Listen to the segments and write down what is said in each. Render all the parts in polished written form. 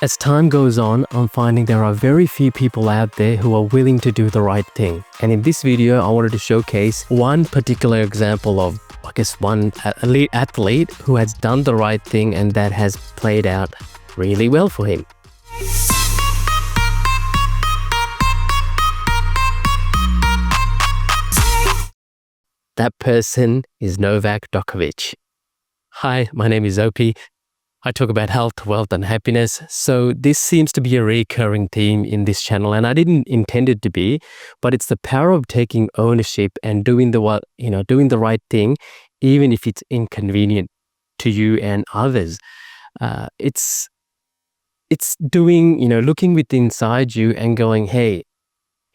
As time goes on, I'm finding there are very few people out there who are willing to do the right thing. And in this video, I wanted to showcase one particular example of, I guess, one elite athlete who has done the right thing and that has played out really well for him. That person is Novak Djokovic. Hi, my name is Opie. I talk about health, wealth, and happiness. So this seems to be a recurring theme in this channel, and I didn't intend it to be, but it's the power of taking ownership and doing the right thing, even if it's inconvenient to you and others. It's doing, looking within inside you and going, hey,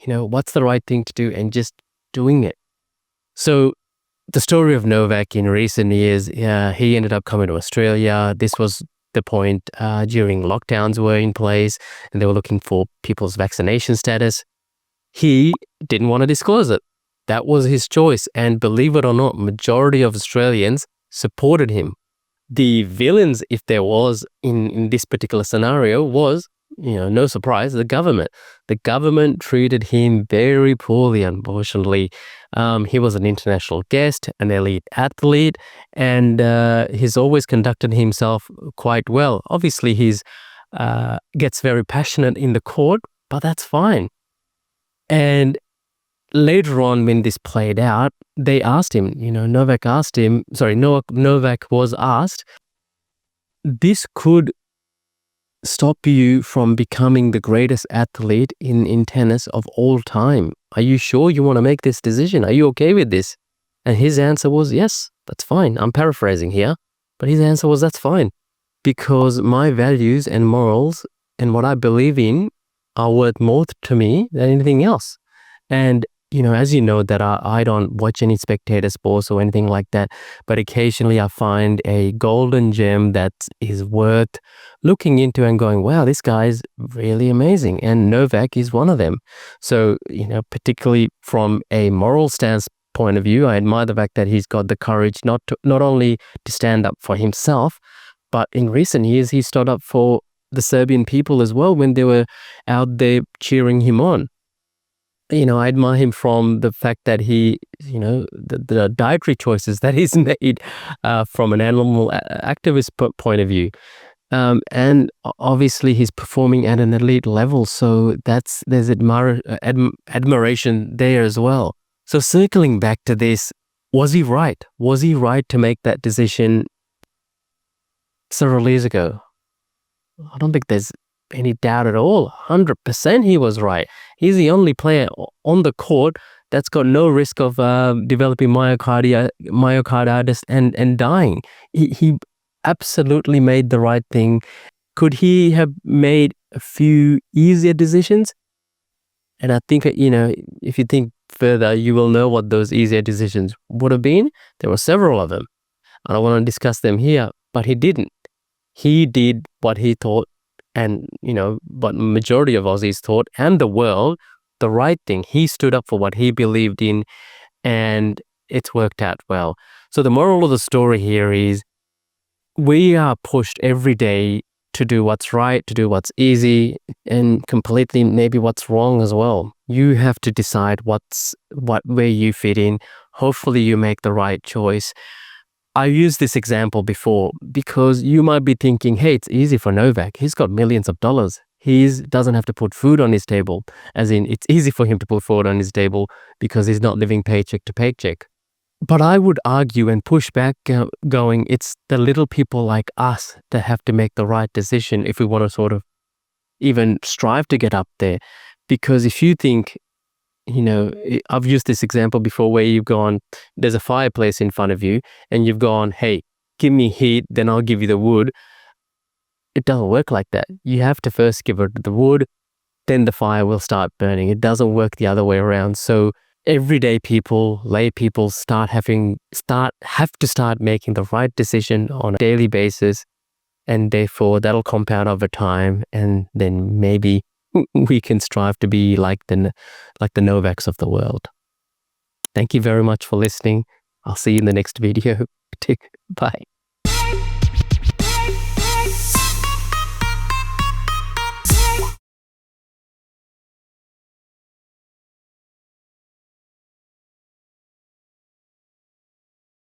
what's the right thing to do, and just doing it. So the story of Novak in recent years, he ended up coming to Australia. This was the point during lockdowns were in place and they were looking for people's vaccination status. He didn't want to disclose it. That was his choice. And believe it or not, majority of Australians supported him. The villains, if there was in this particular scenario, was, no surprise, the government. The government treated him very poorly, unfortunately. He was an international guest, an elite athlete, and he's always conducted himself quite well. Obviously, he's gets very passionate in the court, but that's fine. And later on, when this played out, they asked him, Novak was asked, this could stop you from becoming the greatest athlete in tennis of all time. Are you sure you want to make this decision? Are you okay with this? And his answer was, yes, that's fine. I'm paraphrasing here, but his answer was, that's fine. Because my values and morals and what I believe in are worth more to me than anything else. And as you know, that I don't watch any spectator sports or anything like that, but occasionally I find a golden gem that is worth looking into and going, wow, this guy's really amazing. And Novak is one of them. So, particularly from a moral stance point of view, I admire the fact that he's got the courage not only to stand up for himself, but in recent years, he stood up for the Serbian people as well when they were out there cheering him on. I admire him from the fact that he, the dietary choices that he's made from an animal activist point of view. And obviously he's performing at an elite level. So there's admiration there as well. So circling back to this, was he right? Was he right to make that decision several years ago? I don't think there's any doubt at all. 100% he was right. He's the only player on the court that's got no risk of developing myocarditis and dying. He absolutely made the right thing. Could he have made a few easier decisions? And I think, if you think further, you will know what those easier decisions would have been. There were several of them. I don't want to discuss them here, but he didn't. He did what he thought, and what majority of Aussies thought, and the world, the right thing. He stood up for what he believed in, and it's worked out well. So the moral of the story here is, we are pushed every day to do what's right, to do what's easy, and completely maybe what's wrong as well. You have to decide where you fit in. Hopefully you make the right choice. I used this example before because you might be thinking, hey, it's easy for Novak. He's got millions of dollars. He doesn't have to put food on his table. As in, it's easy for him to put food on his table because he's not living paycheck to paycheck. But I would argue and push back going, it's the little people like us that have to make the right decision if we want to sort of even strive to get up there. Because if you think, I've used this example before where you've gone, there's a fireplace in front of you and you've gone, hey, give me heat, then I'll give you the wood. It doesn't work like that. You have to first give it the wood, then the fire will start burning. It doesn't work the other way around. So everyday people, lay people have to start making the right decision on a daily basis. And therefore that'll compound over time. And then maybe we can strive to be like the Novaks of the world. Thank you very much for listening. I'll see you in the next video. Bye.